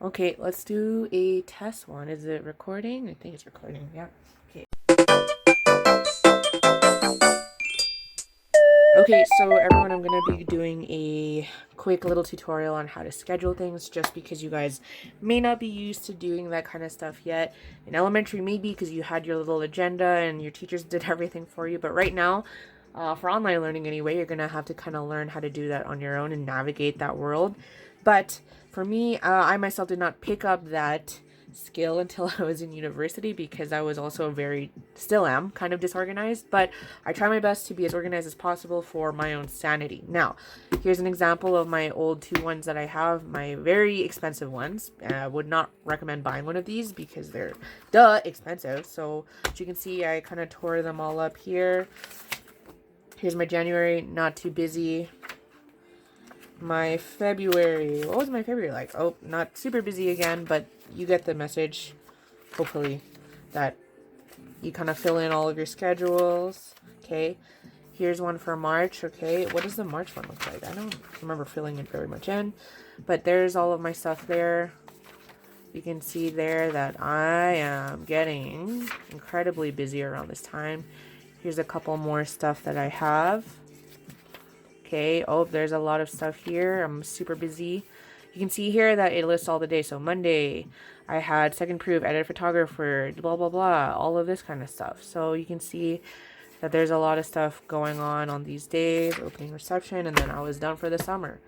Okay, let's do a test one. Is it recording? I think it's recording. Yeah. Okay. Okay, so everyone, I'm going to be doing a quick little tutorial on how to schedule things just because you guys may not be used to doing that kind of stuff yet. In elementary, maybe because you had your little agenda and your teachers did everything for you, but right now, for online learning anyway, you're going to have to kind of learn how to do that on your own and navigate that world. But for me, I myself did not pick up that skill until I was in university because I was also still am, kind of disorganized, but I try my best to be as organized as possible for my own sanity. Now, here's an example of my old two ones that I have, my very expensive ones. I would not recommend buying one of these because they're expensive. So, as you can see, I kind of tore them all up here. Here's my January, not too busy. My February, what was my February like? Oh, not super busy again, but you get the message, hopefully, that you kind of fill in all of your schedules. Okay, here's one for March. Okay, what does the March one look like? I don't remember filling it very much in, but there's all of my stuff there. You can see there that I am getting incredibly busy around this time. Here's a couple more stuff that I have. Okay, oh, there's a lot of stuff here. I'm super busy. You can see here that it lists all the days. So Monday, I had second proof, edit photographer, blah, blah, blah, all of this kind of stuff. So you can see that there's a lot of stuff going on these days, opening reception, and then I was done for the summer.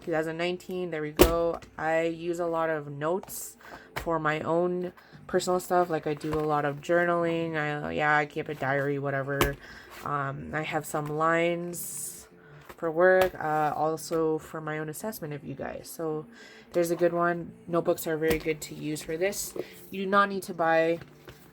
2019, there we go. I use a lot of notes for my own personal stuff. Like I do a lot of journaling. I keep a diary, whatever. I have some lines for work, also for my own assessment of you guys. So there's a good one. Notebooks are very good to use for this. You do not need to buy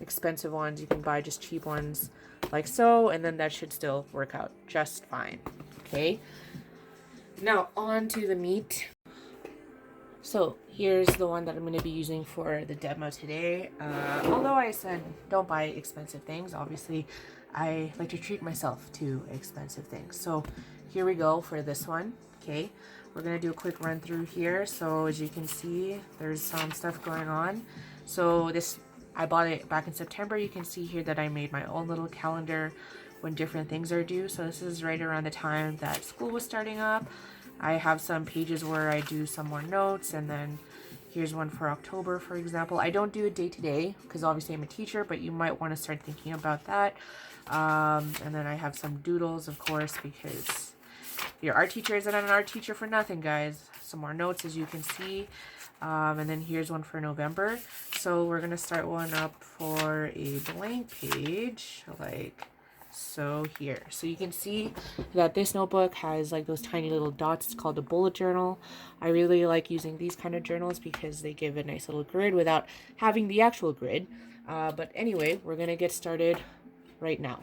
expensive ones. You can buy just cheap ones like so, and then that should still work out just fine. Okay, now on to the meat. So here's the one that I'm going to be using for the demo today. Although I said don't buy expensive things, obviously I like to treat myself to expensive things. So here we go for this one. Okay, we're going to do a quick run through here. So as you can see, there's some stuff going on. So I bought it back in September. You can see here that I made my own little calendar when different things are due. So this is right around the time that school was starting up. I have some pages where I do some more notes, and then here's one for October, for example. I don't do it day to day because obviously I'm a teacher, but you might want to start thinking about that. And then I have some doodles, of course, because your art teacher isn't an art teacher for nothing, guys. Some more notes, as you can see. And then here's one for November. So we're going to start one up for a blank page, like so here. So you can see that this notebook has like those tiny little dots. It's called a bullet journal. I really like using these kind of journals because they give a nice little grid without having the actual grid. But anyway, we're going to get started right now.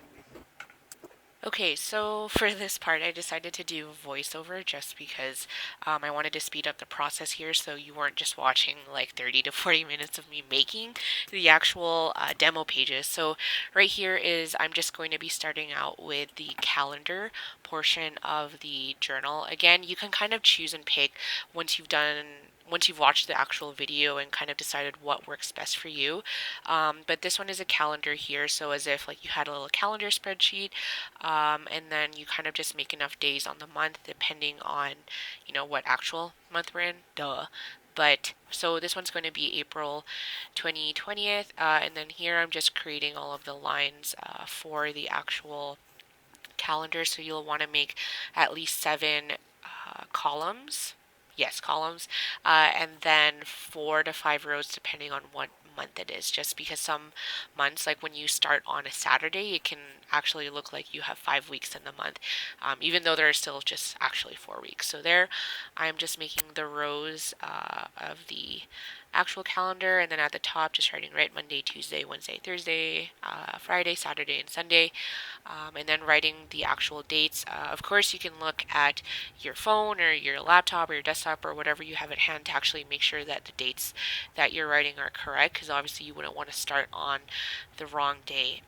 Okay, so for this part, I decided to do voiceover just because I wanted to speed up the process here so you weren't just watching like 30 to 40 minutes of me making the actual demo pages. So right here is I'm just going to be starting out with the calendar portion of the journal. Again, you can kind of choose and pick once you've watched the actual video and kind of decided what works best for you. But this one is a calendar here, so as if like you had a little calendar spreadsheet, and then you kind of just make enough days on the month depending on, what actual month we're in. Duh. But so this one's going to be April 2020th, and then here I'm just creating all of the lines for the actual calendar. So you'll want to make at least 7 columns. Yes, columns. And then 4 to 5 rows depending on what month it is. Just because some months, like when you start on a Saturday, it can actually look like you have 5 weeks in the month, even though there are still just actually 4 weeks. So there, I'm just making the rows of the actual calendar, and then at the top just writing right Monday, Tuesday, Wednesday, Thursday, Friday, Saturday, and Sunday, and then writing the actual dates. Of course, you can look at your phone or your laptop or your desktop up or whatever you have at hand to actually make sure that the dates that you're writing are correct, because obviously you wouldn't want to start on the wrong day.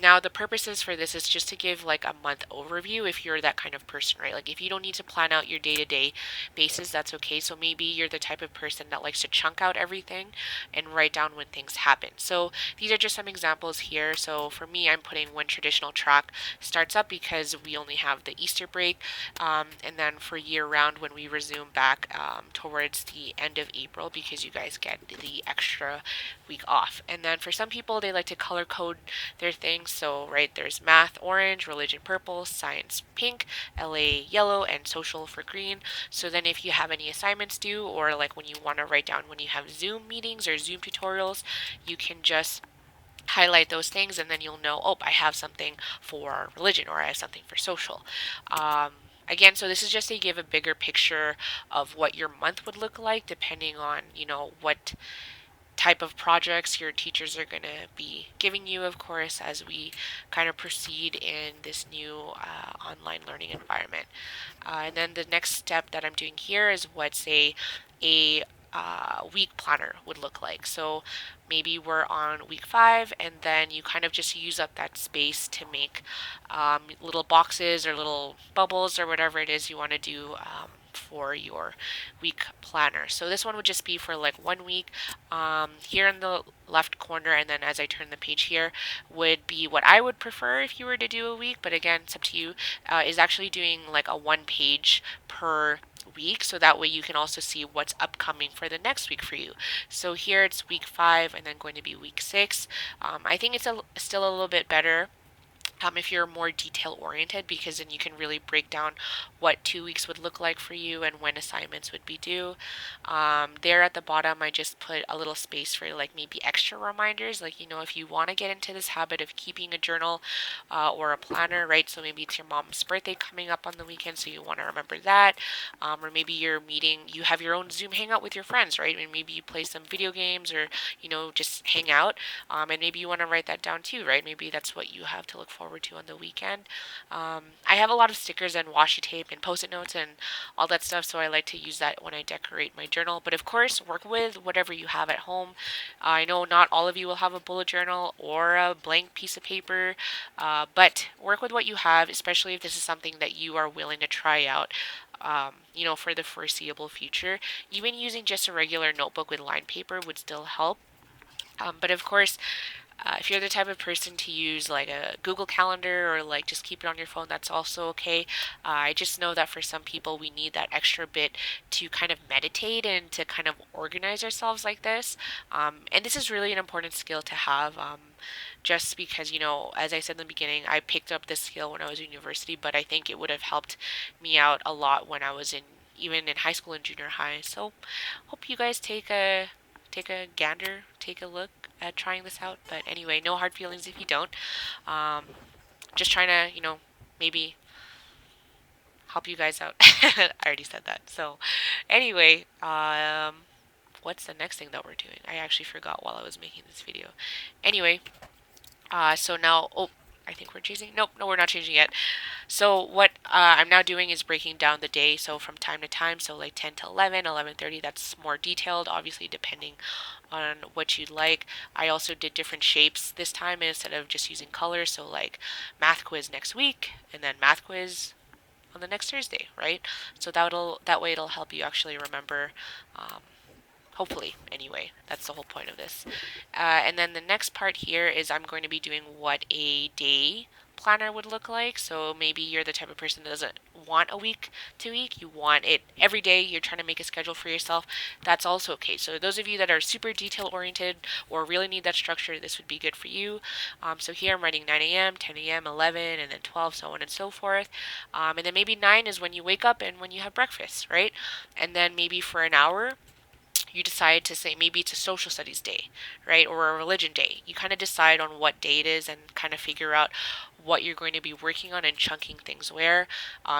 Now, the purposes for this is just to give like a month overview if you're that kind of person, right? Like if you don't need to plan out your day-to-day basis, that's okay. So maybe you're the type of person that likes to chunk out everything and write down when things happen. So these are just some examples here. So for me, I'm putting when traditional track starts up because we only have the Easter break, and then for year round when we resume back towards the end of April, because you guys get the extra week off. And then for some people, they like to color code their things. So right, there's math orange, religion purple, science pink, LA yellow, and social for green. So then if you have any assignments due, or like when you want to write down when you have Zoom meetings or Zoom tutorials, you can just highlight those things, and then you'll know, oh, I have something for religion or I have something for social. Again, so this is just to give a bigger picture of what your month would look like depending on, what type of projects your teachers are going to be giving you, of course, as we kind of proceed in this new online learning environment. And then the next step that I'm doing here is what, say, a week planner would look like. So maybe we're on week 5, and then you kind of just use up that space to make little boxes or little bubbles or whatever it is you want to do for your week planner. So this one would just be for like 1 week. Here in the left corner, and then as I turn the page here, would be what I would prefer if you were to do a week, but again, it's up to you, is actually doing like a 1 page per week, so that way you can also see what's upcoming for the next week for you. So here it's week 5 and then going to be week 6. I think it's still a little bit better if you're more detail oriented, because then you can really break down what 2 weeks would look like for you and when assignments would be due. There at the bottom, I just put a little space for like maybe extra reminders, like, if you want to get into this habit of keeping a journal or a planner, right? So maybe it's your mom's birthday coming up on the weekend, so you want to remember that. Or maybe you're meeting, you have your own Zoom hangout with your friends, right? And maybe you play some video games or, just hang out. And maybe you want to write that down too, right? Maybe that's what you have to look forward to on the weekend. I have a lot of stickers and washi tape and post-it notes and all that stuff, so I like to use that when I decorate my journal. But of course, work with whatever you have at home. I know not all of you will have a bullet journal or a blank piece of paper, but work with what you have, especially if this is something that you are willing to try out. For the foreseeable future. Even using just a regular notebook with lined paper would still help. But of course, if you're the type of person to use like a Google Calendar or like just keep it on your phone, that's also okay. I just know that for some people, we need that extra bit to kind of meditate and to kind of organize ourselves like this. And this is really an important skill to have. Just because, as I said in the beginning, I picked up this skill when I was in university, but I think it would have helped me out a lot when I was even in high school and junior high. So hope you guys take a gander, take a look at trying this out. But anyway, no hard feelings if you don't. Just trying to, maybe help you guys out. I already said that. So anyway, what's the next thing that we're doing? I actually forgot while I was making this video. Anyway, so now, I think we're changing. Nope, no, we're not changing yet. So what I'm now doing is breaking down the day. So from time to time, so like 10 to 11, 11:30, that's more detailed, obviously depending on what you'd like. I also did different shapes this time instead of just using colors. So like math quiz next week, and then math quiz on the next Thursday, right? So that way it'll help you actually remember. Hopefully, anyway, that's the whole point of this. And then the next part here is I'm going to be doing what a day planner would look like. So maybe you're the type of person that doesn't want a week to week. You want it every day. You're trying to make a schedule for yourself. That's also okay. So those of you that are super detail oriented or really need that structure, this would be good for you. So here I'm writing 9 a.m., 10 a.m., 11, and then 12, so on and so forth. And then maybe 9 is when you wake up and when you have breakfast, right? And then maybe for an hour, you decide to say maybe it's a social studies day, right? Or a religion day. You kind of decide on what day it is and kind of figure out what you're going to be working on and chunking things where.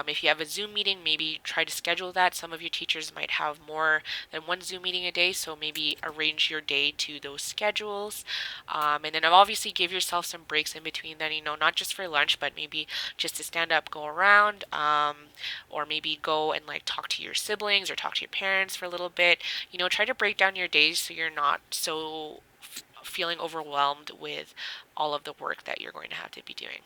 If you have a Zoom meeting, maybe try to schedule that. Some of your teachers might have more than one Zoom meeting a day, so maybe arrange your day to those schedules. And then obviously give yourself some breaks in between then, not just for lunch, but maybe just to stand up, go around, or maybe go and like talk to your siblings or talk to your parents for a little bit. Try to break down your days so you're not so feeling overwhelmed with all of the work that you're going to have to be doing.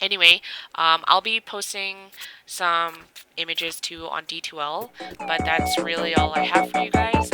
Anyway, I'll be posting some images too on D2L, but that's really all I have for you guys.